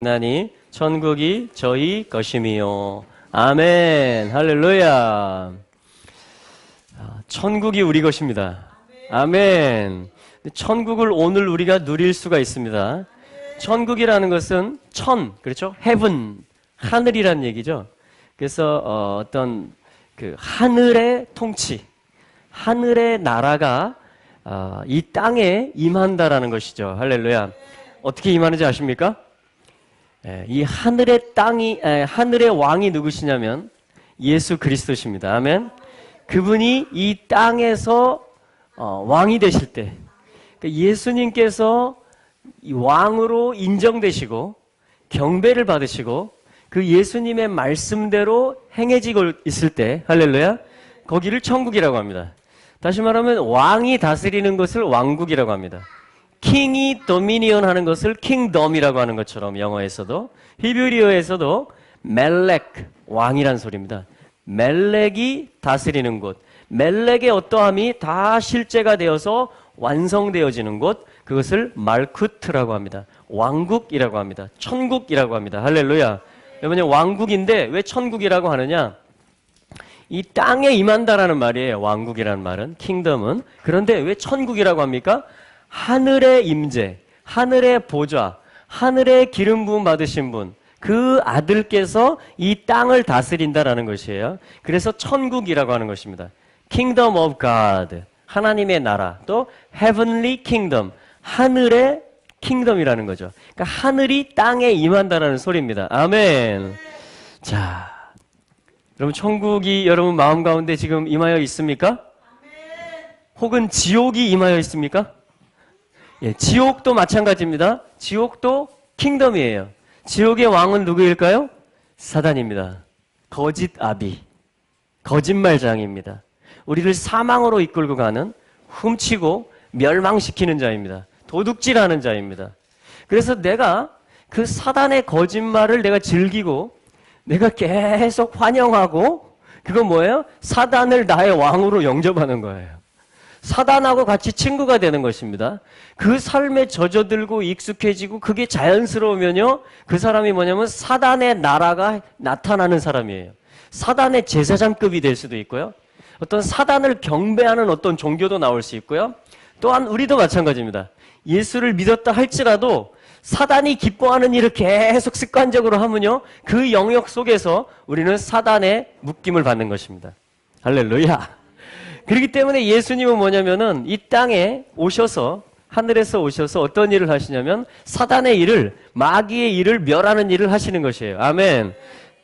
나니 천국이 저희 것임이요. 아멘. 할렐루야. 천국이 우리 것입니다. 아멘. 천국을 오늘 우리가 누릴 수가 있습니다. 천국이라는 것은 그렇죠? heaven, 하늘이란 얘기죠. 그래서 어떤 그 하늘의 통치, 하늘의 나라가 이 땅에 임한다라는 것이죠. 할렐루야. 어떻게 임하는지 아십니까? 이 하늘의 왕이 누구시냐면 예수 그리스도십니다. 아멘. 그분이 이 땅에서 왕이 되실 때, 그러니까 예수님께서 이 왕으로 인정되시고 경배를 받으시고 그 예수님의 말씀대로 행해지고 있을 때, 할렐루야, 거기를 천국이라고 합니다. 다시 말하면 왕이 다스리는 것을 왕국이라고 합니다. 킹이 도미니언 하는 것을 킹덤이라고 하는 것처럼 영어에서도, 히브리어에서도 멜렉, 왕이란 소리입니다. 멜렉이 다스리는 곳, 멜렉의 어떠함이 다 실제가 되어서 완성되어지는 곳, 그것을 말쿠트라고 합니다. 왕국이라고 합니다. 천국이라고 합니다. 할렐루야. 여러분, 왕국인데 왜 천국이라고 하느냐? 이 땅에 임한다라는 말이에요. 왕국이라는 말은, 킹덤은. 그런데 왜 천국이라고 합니까? 하늘의 임재, 하늘의 보좌, 하늘의 기름 부음 받으신 분, 그 아들께서 이 땅을 다스린다라는 것이에요. 그래서 천국이라고 하는 것입니다. Kingdom of God, 하나님의 나라, 또 Heavenly Kingdom, 하늘의 킹덤이라는 거죠. 그러니까 하늘이 땅에 임한다라는 소리입니다. 아멘. 자, 여러분, 천국이 여러분 마음 가운데 지금 임하여 있습니까? 혹은 지옥이 임하여 있습니까? 예, 지옥도 마찬가지입니다. 지옥도 킹덤이에요. 지옥의 왕은 누구일까요? 사단입니다. 거짓 아비, 거짓말장입니다. 우리를 사망으로 이끌고 가는, 훔치고 멸망시키는 자입니다. 도둑질하는 자입니다. 그래서 내가 그 사단의 거짓말을 내가 즐기고 내가 계속 환영하고, 그건 뭐예요? 사단을 나의 왕으로 영접하는 거예요. 사단하고 같이 친구가 되는 것입니다. 그 삶에 젖어들고 익숙해지고 그게 자연스러우면요, 그 사람이 뭐냐면 사단의 나라가 나타나는 사람이에요. 사단의 제사장급이 될 수도 있고요, 어떤 사단을 경배하는 어떤 종교도 나올 수 있고요, 또한 우리도 마찬가지입니다. 예수를 믿었다 할지라도 사단이 기뻐하는 일을 계속 습관적으로 하면요, 그 영역 속에서 우리는 사단의 묶임을 받는 것입니다. 할렐루야. 그렇기 때문에 예수님은 뭐냐면은 이 땅에 오셔서, 하늘에서 오셔서 어떤 일을 하시냐면 사단의 일을, 마귀의 일을 멸하는 일을 하시는 것이에요. 아멘.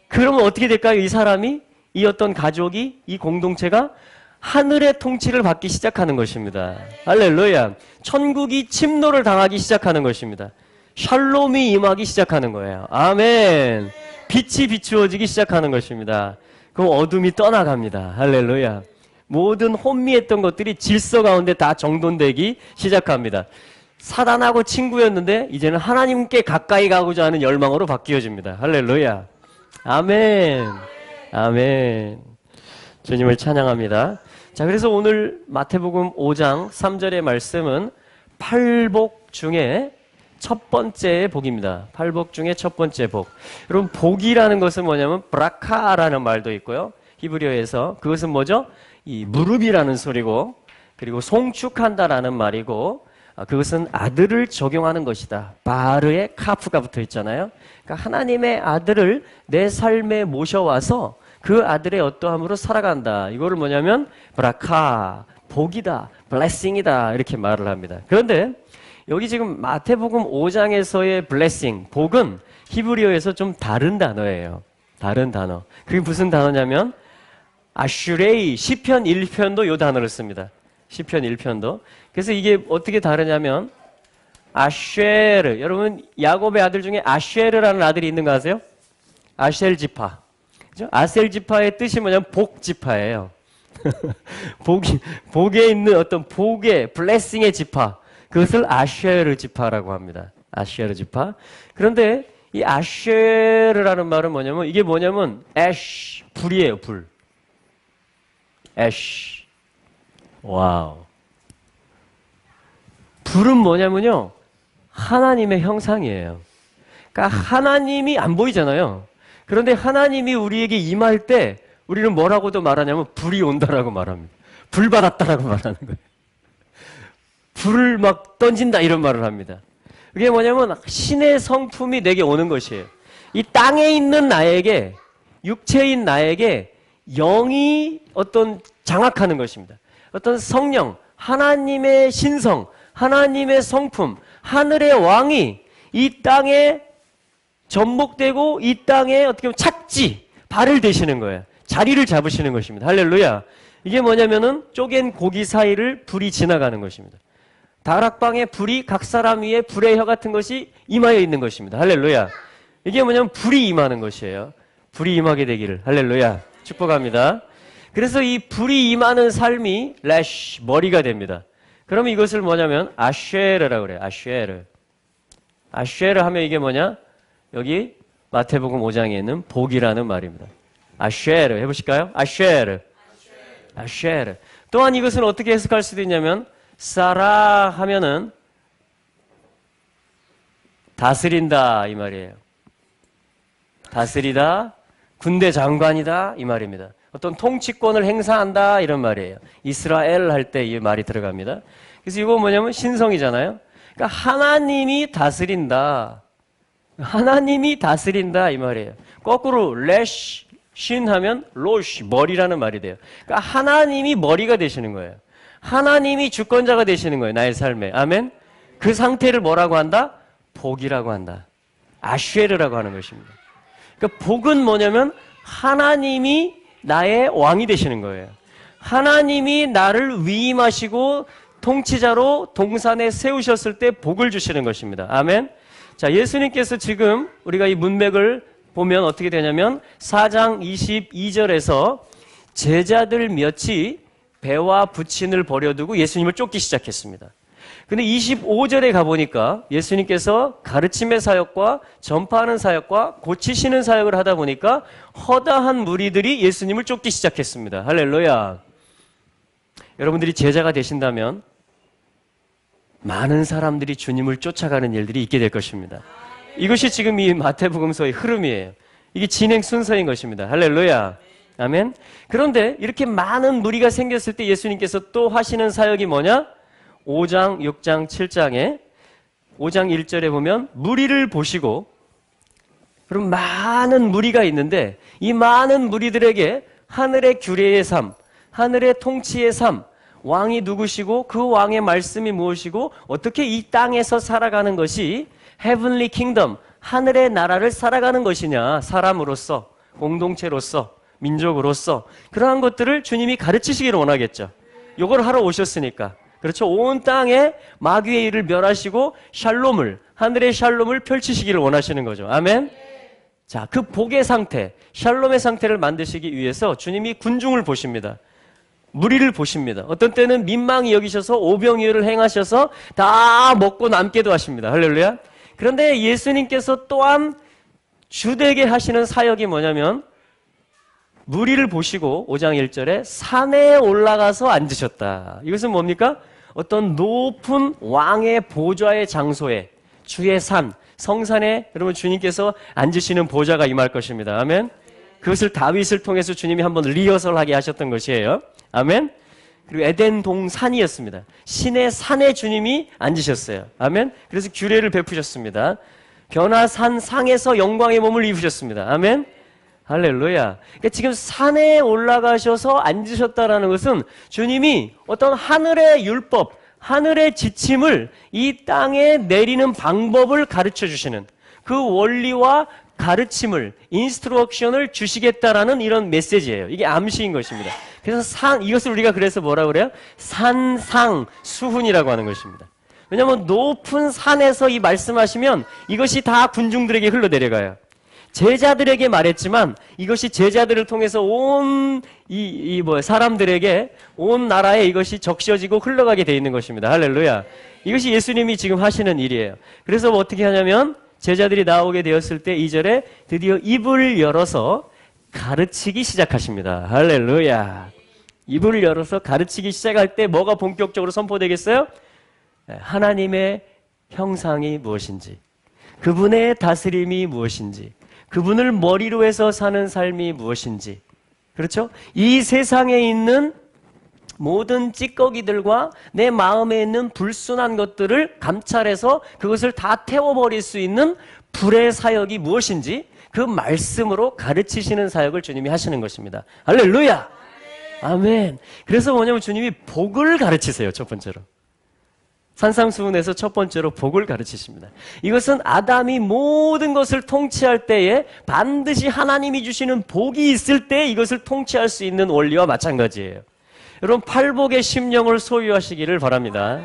그러면 어떻게 될까요? 이 사람이, 이 어떤 가족이, 이 공동체가 하늘의 통치를 받기 시작하는 것입니다. 할렐루야. 천국이 침노를 당하기 시작하는 것입니다. 샬롬이 임하기 시작하는 거예요. 아멘. 빛이 비추어지기 시작하는 것입니다. 그럼 어둠이 떠나갑니다. 할렐루야. 모든 혼미했던 것들이 질서 가운데 다 정돈되기 시작합니다. 사단하고 친구였는데 이제는 하나님께 가까이 가고자 하는 열망으로 바뀌어집니다. 할렐루야. 아멘. 아멘. 주님을 찬양합니다. 자, 그래서 오늘 마태복음 5장 3절의 말씀은 팔복 중에 첫 번째 복입니다. 팔복 중에 첫 번째 복. 여러분, 복이라는 것은 뭐냐면 브라카라는 말도 있고요, 히브리어에서 그것은 뭐죠? 이 무릎이라는 소리고, 그리고 송축한다라는 말이고, 그것은 아들을 적용하는 것이다. 바르에 카프가 붙어 있잖아요. 그러니까 하나님의 아들을 내 삶에 모셔와서 그 아들의 어떠함으로 살아간다. 이거를 뭐냐면 브라카, 복이다, 블레싱이다, 이렇게 말을 합니다. 그런데 여기 지금 마태복음 5장에서의 블레싱, 복은 히브리어에서 좀 다른 단어예요. 다른 단어. 그게 무슨 단어냐면 아슈레이, 시편 1편도 이 단어를 씁니다. 시편 1편도. 그래서 이게 어떻게 다르냐면 아쉐르, 여러분 야곱의 아들 중에 아쉐르라는 아들이 있는 거 아세요? 아셀 지파. 그죠? 아셀 지파의 뜻이 뭐냐면 복 지파예요. 복에 있는 어떤 복의, 블레싱의 지파. 그것을 아쉐르 지파라고 합니다. 아쉐르 지파. 그런데 이 아쉐르라는 말은 뭐냐면, 이게 뭐냐면 애쉬, 불이에요, 불. 애쉬. 와우. 불은 뭐냐면요, 하나님의 형상이에요. 그러니까 하나님이 안 보이잖아요. 그런데 하나님이 우리에게 임할 때 우리는 뭐라고도 말하냐면 불이 온다라고 말합니다. 불 받았다라고 말하는 거예요. 불을 막 던진다 이런 말을 합니다. 그게 뭐냐면 신의 성품이 내게 오는 것이에요. 이 땅에 있는 나에게, 육체인 나에게 영이 어떤 장악하는 것입니다. 어떤 성령, 하나님의 신성, 하나님의 성품, 하늘의 왕이 이 땅에 접목되고 이 땅에 어떻게 보면 착지, 발을 대시는 거예요. 자리를 잡으시는 것입니다. 할렐루야. 이게 뭐냐면은 쪼갠 고기 사이를 불이 지나가는 것입니다. 다락방에 불이 각 사람 위에 불의 혀 같은 것이 임하여 있는 것입니다. 할렐루야. 이게 뭐냐면 불이 임하는 것이에요. 불이 임하게 되기를. 할렐루야. 축복합니다. 그래서 이 불이 임하는 삶이 래쉬, 머리가 됩니다. 그러면 이것을 뭐냐면 아쉐르라고 그래요. 아쉐르. 아쉐르 하면 이게 뭐냐? 여기 마태복음 5장에 있는 복이라는 말입니다. 아쉐르 해보실까요? 아쉐르. 아쉐르. 또한 이것은 어떻게 해석할 수도 있냐면 사라 하면은 다스린다 이 말이에요. 다스리다, 군대 장관이다 이 말입니다. 어떤 통치권을 행사한다 이런 말이에요. 이스라엘 할 때 이 말이 들어갑니다. 그래서 이거 뭐냐면 신성이잖아요. 그러니까 하나님이 다스린다. 하나님이 다스린다 이 말이에요. 거꾸로 레쉬 신 하면 로쉬 머리라는 말이 돼요. 그러니까 하나님이 머리가 되시는 거예요. 하나님이 주권자가 되시는 거예요. 나의 삶에. 아멘. 그 상태를 뭐라고 한다? 복이라고 한다. 아쉐르라고 하는 것입니다. 그러니까 복은 뭐냐면 하나님이 나의 왕이 되시는 거예요. 하나님이 나를 위임하시고 통치자로 동산에 세우셨을 때 복을 주시는 것입니다. 아멘. 자, 예수님께서 지금 우리가 이 문맥을 보면 어떻게 되냐면 4장 22절에서 제자들 몇이 배와 부친을 버려두고 예수님을 쫓기 시작했습니다. 근데 25절에 가보니까 예수님께서 가르침의 사역과 전파하는 사역과 고치시는 사역을 하다 보니까 허다한 무리들이 예수님을 쫓기 시작했습니다. 할렐루야. 여러분들이 제자가 되신다면 많은 사람들이 주님을 쫓아가는 일들이 있게 될 것입니다. 이것이 지금 이 마태복음서의 흐름이에요. 이게 진행 순서인 것입니다. 할렐루야. 아멘. 그런데 이렇게 많은 무리가 생겼을 때 예수님께서 또 하시는 사역이 뭐냐? 5장, 6장, 7장에 5장 1절에 보면 무리를 보시고 그럼 많은 무리가 있는데 이 많은 무리들에게 하늘의 규례의 삶, 하늘의 통치의 삶, 왕이 누구시고 그 왕의 말씀이 무엇이고 어떻게 이 땅에서 살아가는 것이 Heavenly Kingdom, 하늘의 나라를 살아가는 것이냐, 사람으로서, 공동체로서, 민족으로서 그러한 것들을 주님이 가르치시기를 원하겠죠. 요걸 하러 오셨으니까. 그렇죠. 온 땅에 마귀의 일을 멸하시고 샬롬을, 하늘의 샬롬을 펼치시기를 원하시는 거죠. 아멘. 자, 그 복의 상태, 샬롬의 상태를 만드시기 위해서 주님이 군중을 보십니다. 무리를 보십니다. 어떤 때는 민망히 여기셔서 오병이어를 행하셔서 다 먹고 남게도 하십니다. 할렐루야. 그런데 예수님께서 또한 주되게 하시는 사역이 뭐냐면 무리를 보시고 5장 1절에 산에 올라가서 앉으셨다. 이것은 뭡니까? 어떤 높은 왕의 보좌의 장소에 주의 산, 성산에 여러분 주님께서 앉으시는 보좌가 임할 것입니다. 아멘. 그것을 다윗을 통해서 주님이 한번 리허설하게 하셨던 것이에요. 아멘. 그리고 에덴 동산이었습니다. 신의 산에 주님이 앉으셨어요. 아멘. 그래서 규례를 베푸셨습니다. 변화산 상에서 영광의 몸을 입으셨습니다. 아멘. 할렐루야. 그러니까 지금 산에 올라가셔서 앉으셨다라는 것은 주님이 어떤 하늘의 율법, 하늘의 지침을 이 땅에 내리는 방법을 가르쳐 주시는 그 원리와 가르침을, 인스트럭션을 주시겠다라는 이런 메시지예요. 이게 암시인 것입니다. 그래서 이것을 우리가 그래서 뭐라 그래요? 산상수훈이라고 하는 것입니다. 왜냐하면 높은 산에서 이 말씀하시면 이것이 다 군중들에게 흘러내려가요. 제자들에게 말했지만 이것이 제자들을 통해서 온 사람들에게 온 나라에 이것이 적셔지고 흘러가게 돼 있는 것입니다. 할렐루야. 이것이 예수님이 지금 하시는 일이에요. 그래서 뭐 어떻게 하냐면 제자들이 나오게 되었을 때 2절에 드디어 입을 열어서 가르치기 시작하십니다. 할렐루야. 입을 열어서 가르치기 시작할 때 뭐가 본격적으로 선포되겠어요? 하나님의 형상이 무엇인지, 그분의 다스림이 무엇인지, 그분을 머리로 해서 사는 삶이 무엇인지, 그렇죠? 이 세상에 있는 모든 찌꺼기들과 내 마음에 있는 불순한 것들을 감찰해서 그것을 다 태워버릴 수 있는 불의 사역이 무엇인지 그 말씀으로 가르치시는 사역을 주님이 하시는 것입니다. 할렐루야! 아멘. 그래서 뭐냐면 주님이 복을 가르치세요. 첫 번째로. 산상수훈에서 첫 번째로 복을 가르치십니다. 이것은 아담이 모든 것을 통치할 때에 반드시 하나님이 주시는 복이 있을 때 이것을 통치할 수 있는 원리와 마찬가지예요. 여러분, 팔복의 심령을 소유하시기를 바랍니다.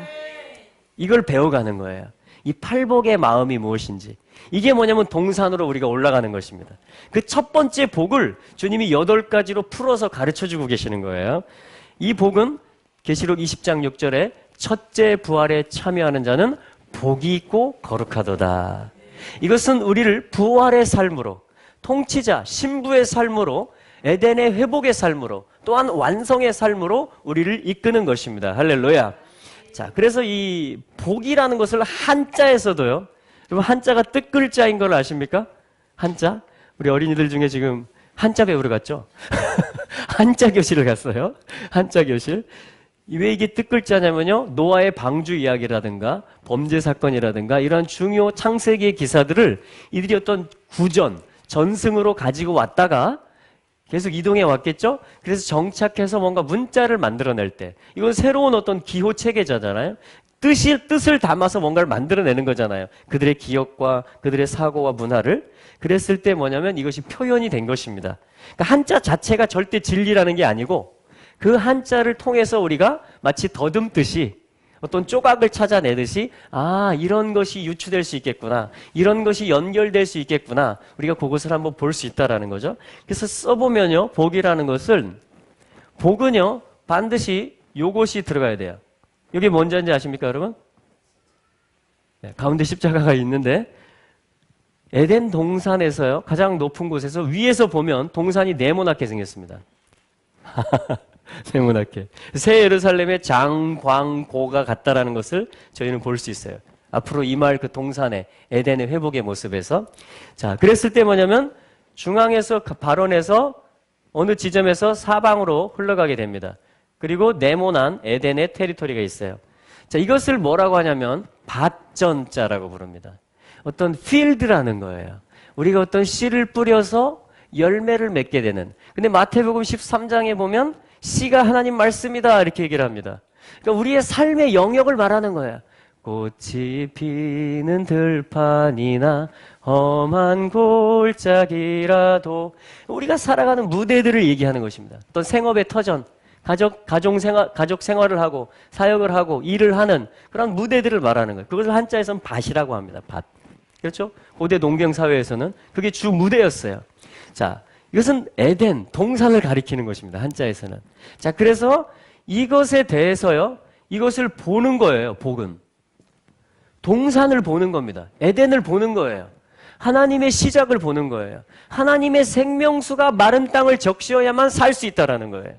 이걸 배워가는 거예요. 이 팔복의 마음이 무엇인지. 이게 뭐냐면 동산으로 우리가 올라가는 것입니다. 그 첫 번째 복을 주님이 8가지로 풀어서 가르쳐주고 계시는 거예요. 이 복은 계시록 20장 6절에 첫째 부활에 참여하는 자는 복이 있고 거룩하도다. 이것은 우리를 부활의 삶으로, 통치자, 신부의 삶으로, 에덴의 회복의 삶으로, 또한 완성의 삶으로 우리를 이끄는 것입니다. 할렐루야. 자, 그래서 이 복이라는 것을 한자에서도요. 여러분, 한자가 뜻글자인 걸 아십니까? 한자? 우리 어린이들 중에 지금 한자 배우러 갔죠? 한자 교실을 갔어요. 한자 교실. 왜 이게 뜻글자냐면요, 노아의 방주 이야기라든가 범죄 사건이라든가 이러한 중요 창세기의 기사들을 이들이 어떤 구전, 전승으로 가지고 왔다가 계속 이동해 왔겠죠? 그래서 정착해서 뭔가 문자를 만들어낼 때, 이건 새로운 어떤 기호 체계자잖아요. 뜻을 담아서 뭔가를 만들어내는 거잖아요. 그들의 기억과 그들의 사고와 문화를. 그랬을 때 뭐냐면 이것이 표현이 된 것입니다. 그러니까 한자 자체가 절대 진리라는 게 아니고 그 한자를 통해서 우리가 마치 더듬듯이 어떤 조각을 찾아내듯이 아, 이런 것이 유추될 수 있겠구나. 이런 것이 연결될 수 있겠구나. 우리가 그것을 한번 볼 수 있다라는 거죠. 그래서 써보면요, 복이라는 것은, 복은요, 반드시 요것이 들어가야 돼요. 이게 뭔지 아십니까, 여러분? 네, 가운데 십자가가 있는데 에덴 동산에서요, 가장 높은 곳에서 위에서 보면 동산이 네모나게 생겼습니다. 네모나게. 새 예루살렘의 장광고가 같다라는 것을 저희는 볼 수 있어요. 앞으로 임할 그 동산의 에덴의 회복의 모습에서. 자, 그랬을 때 뭐냐면 중앙에서 발원해서 어느 지점에서 사방으로 흘러가게 됩니다. 그리고 네모난 에덴의 테리토리가 있어요. 자, 이것을 뭐라고 하냐면 밭전자라고 부릅니다. 어떤 필드라는 거예요. 우리가 어떤 씨를 뿌려서 열매를 맺게 되는. 근데 마태복음 13장에 보면 씨가 하나님 말씀이다 이렇게 얘기를 합니다. 그러니까 우리의 삶의 영역을 말하는 거예요. 꽃이 피는 들판이나 험한 골짜기라도, 우리가 살아가는 무대들을 얘기하는 것입니다. 어떤 생업의 터전, 가족 생활을 하고 사역을 하고 일을 하는 그런 무대들을 말하는 거예요. 그것을 한자에서는 밭이라고 합니다. 밭. 그렇죠? 고대 농경 사회에서는 그게 주 무대였어요. 자, 이것은 에덴, 동산을 가리키는 것입니다. 한자에서는. 자, 그래서 이것에 대해서요, 이것을 보는 거예요. 복은. 동산을 보는 겁니다. 에덴을 보는 거예요. 하나님의 시작을 보는 거예요. 하나님의 생명수가 마른 땅을 적시어야만 살 수 있다라는 거예요.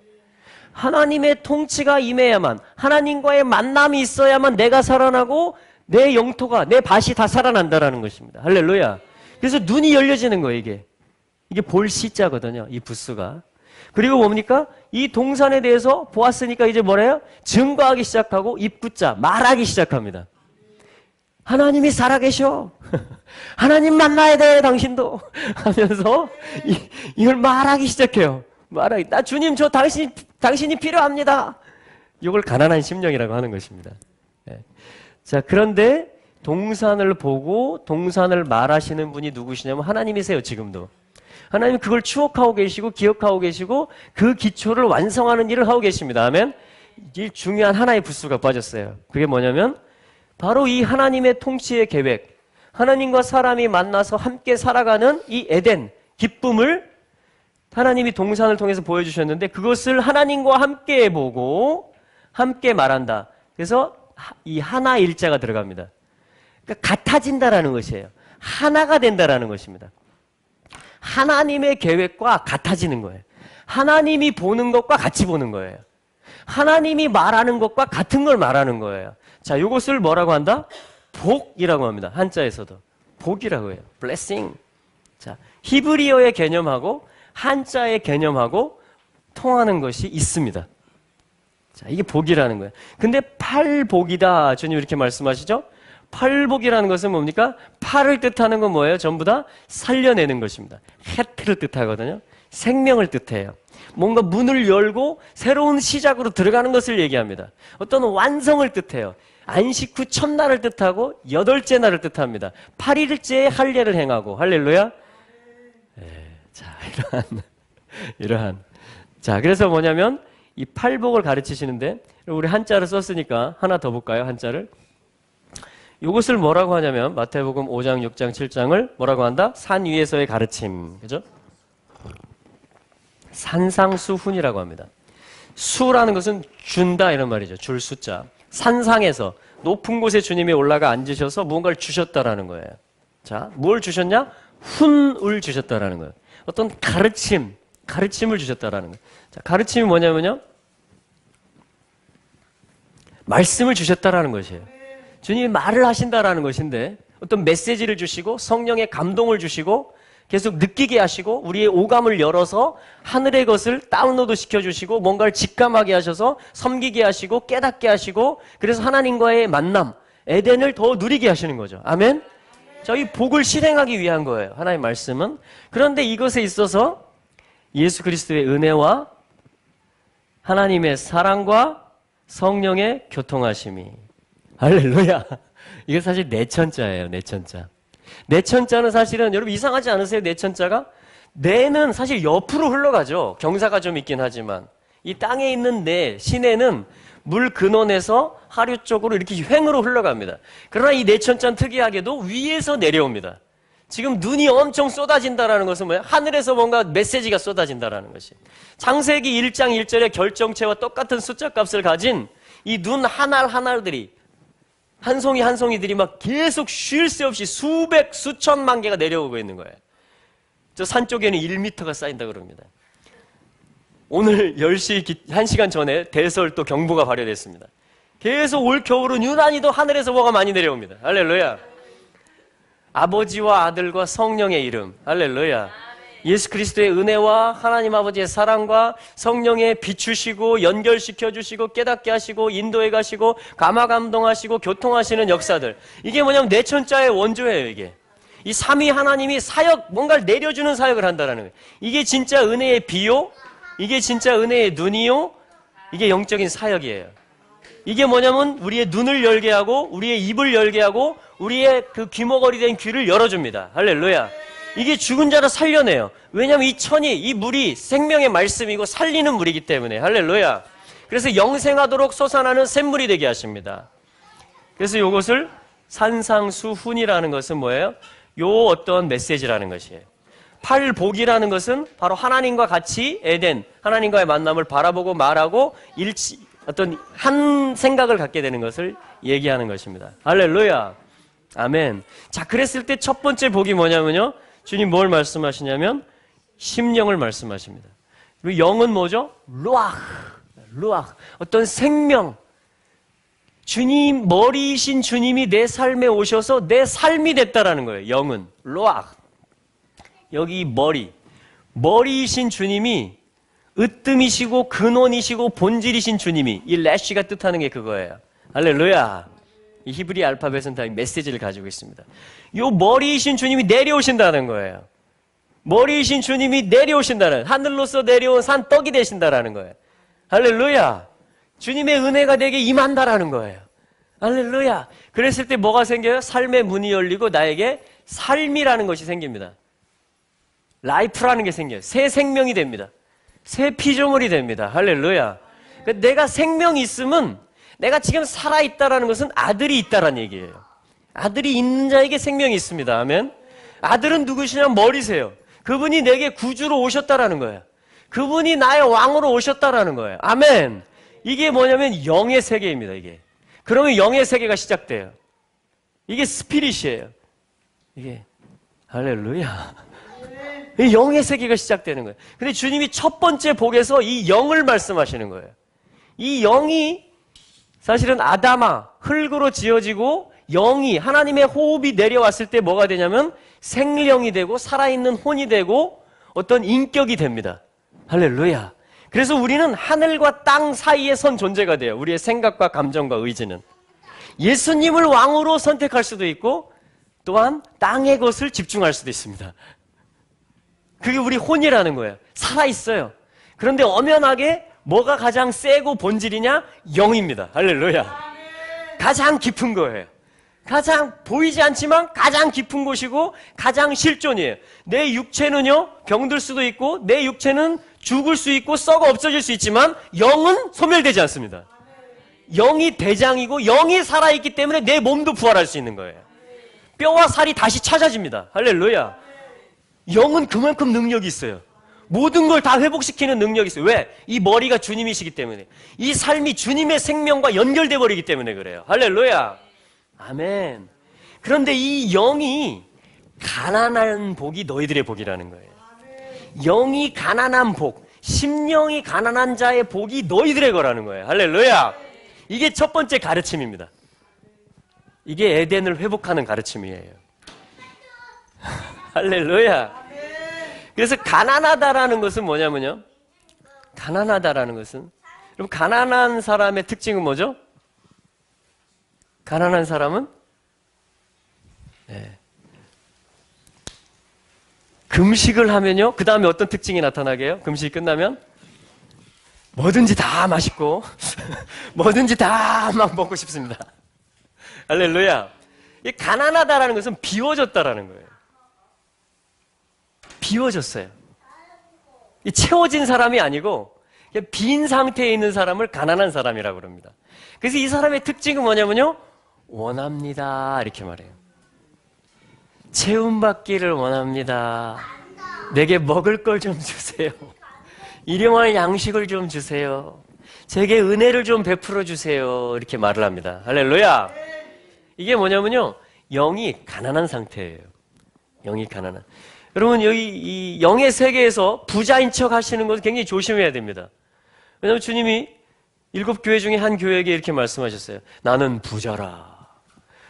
하나님의 통치가 임해야만, 하나님과의 만남이 있어야만 내가 살아나고 내 영토가, 내 밭이 다 살아난다라는 것입니다. 할렐루야. 그래서 눈이 열려지는 거예요, 이게. 이게 볼 시자거든요, 이 부스가. 그리고 뭡니까? 이 동산에 대해서 보았으니까 이제 뭐래요? 증거하기 시작하고 입붙자, 말하기 시작합니다. 하나님이 살아계셔. 하나님 만나야 돼, 당신도. 하면서 이걸 말하기 시작해요. 나 주님, 저 당신이 필요합니다. 이걸 가난한 심령이라고 하는 것입니다. 네. 자, 그런데 동산을 보고 동산을 말하시는 분이 누구시냐면 하나님이세요, 지금도. 하나님은 그걸 추억하고 계시고 기억하고 계시고 그 기초를 완성하는 일을 하고 계십니다. 아멘. 이 중요한 하나의 부수가 빠졌어요. 그게 뭐냐면 바로 이 하나님의 통치의 계획, 하나님과 사람이 만나서 함께 살아가는 이 에덴 기쁨을 하나님이 동산을 통해서 보여주셨는데 그것을 하나님과 함께 보고 함께 말한다. 그래서 이 하나 일자가 들어갑니다. 그러니까 같아진다라는 것이에요. 하나가 된다라는 것입니다. 하나님의 계획과 같아지는 거예요. 하나님이 보는 것과 같이 보는 거예요. 하나님이 말하는 것과 같은 걸 말하는 거예요. 자, 이것을 뭐라고 한다? 복이라고 합니다. 한자에서도. 복이라고 해요. blessing. 자, 히브리어의 개념하고 한자의 개념하고 통하는 것이 있습니다. 자, 이게 복이라는 거예요. 근데 팔복이다. 주님 이렇게 말씀하시죠? 팔복이라는 것은 뭡니까? 팔을 뜻하는 건 뭐예요? 전부 다 살려내는 것입니다. 해트를 뜻하거든요. 생명을 뜻해요. 뭔가 문을 열고 새로운 시작으로 들어가는 것을 얘기합니다. 어떤 완성을 뜻해요. 안식 후 첫날을 뜻하고 여덟째 날을 뜻합니다. 8일째에 할례를 행하고 할렐루야. 자, 이러한. 자, 그래서 뭐냐면 이 팔복을 가르치시는데 우리 한자를 썼으니까 하나 더 볼까요? 한자를. 이것을 뭐라고 하냐면 마태복음 5장, 6장, 7장을 뭐라고 한다? 산 위에서의 가르침. 그죠? 산상수훈이라고 합니다. 수라는 것은 준다 이런 말이죠. 줄 숫자. 산상에서 높은 곳에 주님이 올라가 앉으셔서 무언가를 주셨다라는 거예요. 자, 뭘 주셨냐? 훈을 주셨다라는 거예요. 어떤 가르침을 주셨다라는 거예요. 자, 가르침이 뭐냐면요. 말씀을 주셨다라는 것이에요. 주님이 말을 하신다라는 것인데 어떤 메시지를 주시고 성령의 감동을 주시고 계속 느끼게 하시고 우리의 오감을 열어서 하늘의 것을 다운로드 시켜주시고 뭔가를 직감하게 하셔서 섬기게 하시고 깨닫게 하시고 그래서 하나님과의 만남, 에덴을 더 누리게 하시는 거죠. 아멘? 저희 복을 실행하기 위한 거예요. 하나님의 말씀은. 그런데 이것에 있어서 예수 그리스도의 은혜와 하나님의 사랑과 성령의 교통하심이 할렐루야. 이게 사실 내천자예요. 내천자. 내천자는 사실은 여러분 이상하지 않으세요? 내천자가? 내는 사실 옆으로 흘러가죠. 경사가 좀 있긴 하지만 이 땅에 있는 내, 시내는 물 근원에서 하류 쪽으로 이렇게 횡으로 흘러갑니다. 그러나 이 내천자는 특이하게도 위에서 내려옵니다. 지금 눈이 엄청 쏟아진다는 것은 뭐예요? 하늘에서 뭔가 메시지가 쏟아진다는 것이. 창세기 1장 1절의 결정체와 똑같은 숫자 값을 가진 이 눈 하나 하나들이 한 송이 한 송이들이 막 계속 쉴 새 없이 수백, 수천만 개가 내려오고 있는 거예요. 저 산 쪽에는 1m가 쌓인다고 그럽니다. 오늘 10시, 1시간 전에 대설도 경보가 발효됐습니다. 계속 올 겨울은 유난히도 하늘에서 뭐가 많이 내려옵니다. 할렐루야. 아버지와 아들과 성령의 이름. 할렐루야. 예수 그리스도의 은혜와 하나님 아버지의 사랑과 성령의 비추시고 연결시켜 주시고 깨닫게 하시고 인도해 가시고 감화 감동하시고 교통하시는 역사들. 이게 뭐냐면 내천자의 원조예요. 이게 이 삼위 하나님이 사역 뭔가를 내려주는 사역을 한다는 거예요. 이게 진짜 은혜의 비요, 이게 진짜 은혜의 눈이요, 이게 영적인 사역이에요. 이게 뭐냐면 우리의 눈을 열게 하고 우리의 입을 열게 하고 우리의 그 귀머거리 된 귀를 열어줍니다. 할렐루야. 이게 죽은 자를 살려내요. 왜냐하면 이 천이, 이 물이 생명의 말씀이고 살리는 물이기 때문에. 할렐루야. 그래서 영생하도록 솟아나는 샘물이 되게 하십니다. 그래서 이것을 산상수훈이라는 것은 뭐예요? 요 어떤 메시지라는 것이에요. 팔복이라는 것은 바로 하나님과 같이 에덴, 하나님과의 만남을 바라보고 말하고 어떤 한 생각을 갖게 되는 것을 얘기하는 것입니다. 할렐루야. 아멘. 자, 그랬을 때 첫 번째 복이 뭐냐면요. 주님 뭘 말씀하시냐면 심령을 말씀하십니다. 그리고 영은 뭐죠? 루ach. 어떤 생명. 주님, 머리이신 주님이 내 삶에 오셔서 내 삶이 됐다라는 거예요. 영은. 루ach. 여기 머리이신 주님이 으뜸이시고 근원이시고 본질이신 주님이 이 래쉬가 뜻하는 게 그거예요. 할렐루야. 이 히브리 알파벳은 다 메시지를 가지고 있습니다. 요 머리이신 주님이 내려오신다는 거예요. 머리이신 주님이 내려오신다는, 하늘로서 내려온 산 떡이 되신다라는 거예요. 할렐루야. 주님의 은혜가 내게 임한다라는 거예요. 할렐루야. 그랬을 때 뭐가 생겨요? 삶의 문이 열리고 나에게 삶이라는 것이 생깁니다. 라이프라는 게 생겨요. 새 생명이 됩니다. 새 피조물이 됩니다. 할렐루야. 내가 생명이 있으면 내가 지금 살아있다라는 것은 아들이 있다라는 얘기예요. 아들이 있는 자에게 생명이 있습니다. 아멘. 아들은 누구시냐? 머리세요. 그분이 내게 구주로 오셨다라는 거예요. 그분이 나의 왕으로 오셨다라는 거예요. 아멘. 이게 뭐냐면 영의 세계입니다. 이게. 그러면 영의 세계가 시작돼요. 이게 스피릿이에요. 이게 할렐루야. 이 영의 세계가 시작되는 거예요. 근데 주님이 첫 번째 복에서 이 영을 말씀하시는 거예요. 이 영이 사실은 아담아, 흙으로 지어지고 영이 하나님의 호흡이 내려왔을 때 뭐가 되냐면 생명이 되고 살아있는 혼이 되고 어떤 인격이 됩니다. 할렐루야. 그래서 우리는 하늘과 땅 사이에 선 존재가 돼요. 우리의 생각과 감정과 의지는. 예수님을 왕으로 선택할 수도 있고 또한 땅의 것을 집중할 수도 있습니다. 그게 우리 혼이라는 거예요. 살아있어요. 그런데 엄연하게 뭐가 가장 세고 본질이냐? 영입니다. 할렐루야. 가장 깊은 거예요. 가장 보이지 않지만 가장 깊은 곳이고 가장 실존이에요. 내 육체는요, 병들 수도 있고 내 육체는 죽을 수 있고 썩어 없어질 수 있지만 영은 소멸되지 않습니다. 영이 대장이고 영이 살아있기 때문에 내 몸도 부활할 수 있는 거예요. 뼈와 살이 다시 찾아집니다. 할렐루야. 영은 그만큼 능력이 있어요. 모든 걸 다 회복시키는 능력이 있어요. 왜? 이 머리가 주님이시기 때문에. 이 삶이 주님의 생명과 연결돼 버리기 때문에 그래요. 할렐루야. 아멘. 그런데 이 영이 가난한 복이 너희들의 복이라는 거예요. 영이 가난한 복, 심령이 가난한 자의 복이 너희들의 거라는 거예요. 할렐루야. 이게 첫 번째 가르침입니다. 이게 에덴을 회복하는 가르침이에요. 할렐루야. 그래서 가난하다라는 것은 뭐냐면요. 가난하다라는 것은, 여러분, 가난한 사람의 특징은 뭐죠? 가난한 사람은 금식을 하면요. 그 다음에 어떤 특징이 나타나게 해요? 금식이 끝나면 뭐든지 다 맛있고 뭐든지 다 막 먹고 싶습니다. 할렐루야. 이 가난하다라는 것은 비워졌다라는 거예요. 비워졌어요. 이 채워진 사람이 아니고 그냥 빈 상태에 있는 사람을 가난한 사람이라고 그럽니다. 그래서 이 사람의 특징은 뭐냐면요. 원합니다. 이렇게 말해요. 채움받기를 원합니다. 내게 먹을 걸 좀 주세요. 일용할 양식을 좀 주세요. 제게 은혜를 좀 베풀어 주세요. 이렇게 말을 합니다. 할렐루야. 이게 뭐냐면요. 영이 가난한 상태예요. 영이 가난한. 여러분, 여기 이 영의 세계에서 부자인 척 하시는 것은 굉장히 조심해야 됩니다. 왜냐하면 주님이 7교회 중에 한 교회에게 이렇게 말씀하셨어요. 나는 부자라.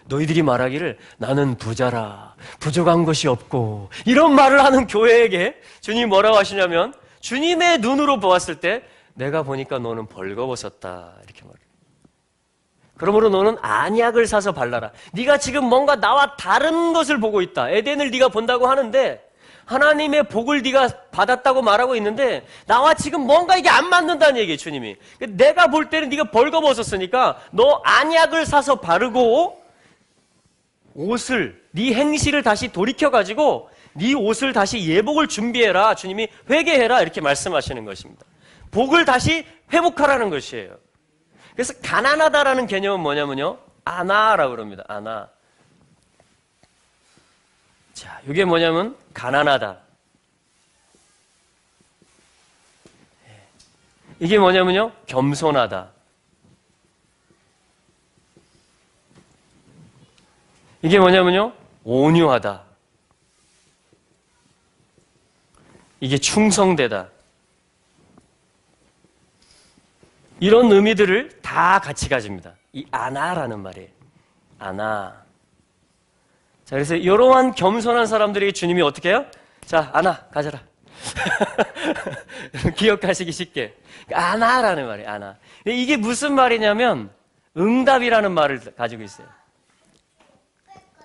너희들이 말하기를 나는 부자라. 부족한 것이 없고. 이런 말을 하는 교회에게 주님이 뭐라고 하시냐면 주님의 눈으로 보았을 때 내가 보니까 너는 벌거벗었다. 이렇게 말해요. 그러므로 너는 안약을 사서 발라라. 네가 지금 뭔가 나와 다른 것을 보고 있다. 에덴을 네가 본다고 하는데 하나님의 복을 네가 받았다고 말하고 있는데 나와 지금 뭔가 이게 안 맞는다는 얘기예요. 주님이. 내가 볼 때는 네가 벌거벗었으니까 너 안약을 사서 바르고 옷을, 네 행실을 다시 돌이켜가지고 네 옷을 다시 예복을 준비해라. 주님이 회개해라. 이렇게 말씀하시는 것입니다. 복을 다시 회복하라는 것이에요. 그래서 가난하다라는 개념은 뭐냐면요. 아나라고 그럽니다. 아나. 자, 이게 뭐냐면 가난하다. 이게 뭐냐면요. 겸손하다. 이게 뭐냐면요. 온유하다. 이게 충성되다. 이런 의미들을 다 같이 가집니다. 이 아나라는 말이에요. 아나. 자, 그래서 이러한 겸손한 사람들에게 주님이 어떻게 해요? 자, 아나, 가져라. 기억하시기 쉽게. 아나라는 말이에요, 아나. 이게 무슨 말이냐면, 응답이라는 말을 가지고 있어요.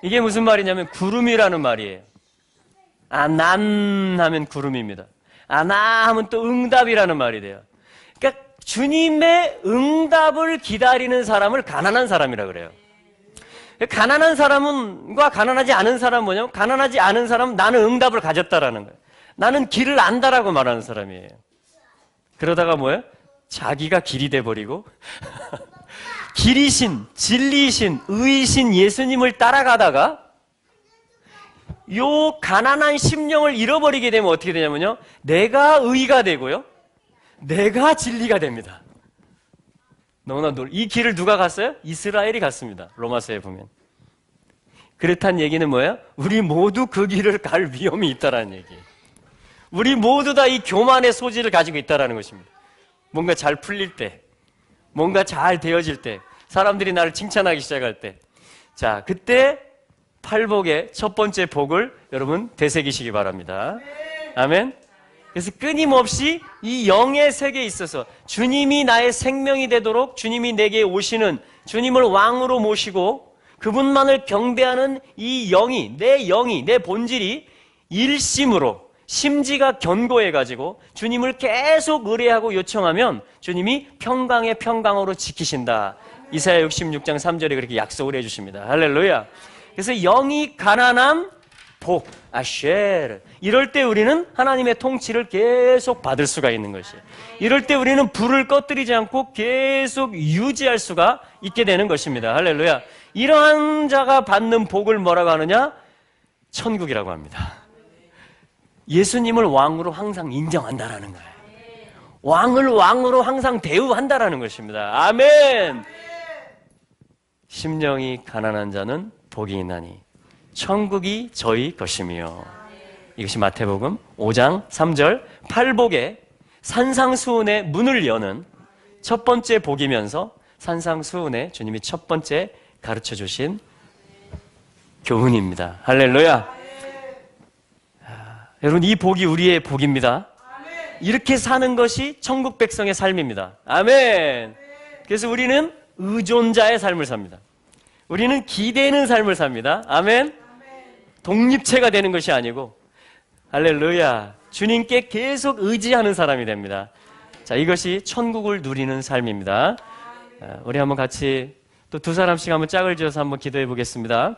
이게 무슨 말이냐면, 구름이라는 말이에요. 아난 하면 구름입니다. 아나 하면 또 응답이라는 말이 돼요. 그러니까 주님의 응답을 기다리는 사람을 가난한 사람이라고 그래요. 가난한 사람과 가난하지 않은 사람은 뭐냐면 가난하지 않은 사람은 나는 응답을 가졌다라는 거예요. 나는 길을 안다라고 말하는 사람이에요. 그러다가 뭐예요? 자기가 길이 돼버리고 길이신, 진리이신, 의이신 예수님을 따라가다가 요 가난한 심령을 잃어버리게 되면 어떻게 되냐면요. 내가 의가 되고요. 내가 진리가 됩니다. 너무나 이 길을 누가 갔어요? 이스라엘이 갔습니다. 로마서에 보면. 그렇다는 얘기는 뭐예요? 우리 모두 그 길을 갈 위험이 있다라는 얘기예요. 우리 모두 다 이 교만의 소질을 가지고 있다라는 것입니다. 뭔가 잘 풀릴 때, 뭔가 잘 되어질 때, 사람들이 나를 칭찬하기 시작할 때, 자, 그때 팔복의 첫 번째 복을 여러분 되새기시기 바랍니다. 아멘. 그래서 끊임없이 이 영의 세계에 있어서 주님이 나의 생명이 되도록 주님이 내게 오시는 주님을 왕으로 모시고 그분만을 경배하는 이 영이, 내 본질이 일심으로 심지가 견고해가지고 주님을 계속 의뢰하고 요청하면 주님이 평강의 평강으로 지키신다. 이사야 66장 3절에 그렇게 약속을 해주십니다. 할렐루야. 그래서 영이 가난한 복, 아쉐르. 이럴 때 우리는 하나님의 통치를 계속 받을 수가 있는 것이에요. 이럴 때 우리는 불을 꺼뜨리지 않고 계속 유지할 수가 있게 되는 것입니다. 할렐루야. 이러한 자가 받는 복을 뭐라고 하느냐? 천국이라고 합니다. 예수님을 왕으로 항상 인정한다라는 거예요. 왕을 왕으로 항상 대우한다라는 것입니다. 아멘. 심령이 가난한 자는 복이 있나니 천국이 저희 것이며. 이것이 마태복음 5장 3절 팔복의 산상수훈의 문을 여는 첫 번째 복이면서 산상수훈의 주님이 첫 번째 가르쳐 주신 교훈입니다. 할렐루야. 여러분, 이 복이 우리의 복입니다. 이렇게 사는 것이 천국 백성의 삶입니다. 아멘. 그래서 우리는 의존자의 삶을 삽니다. 우리는 기대는 삶을 삽니다. 아멘. 독립체가 되는 것이 아니고, 할렐루야, 주님께 계속 의지하는 사람이 됩니다. 자, 이것이 천국을 누리는 삶입니다. 우리 한번 같이 또 두 사람씩 한번 짝을 지어서 한번 기도해 보겠습니다.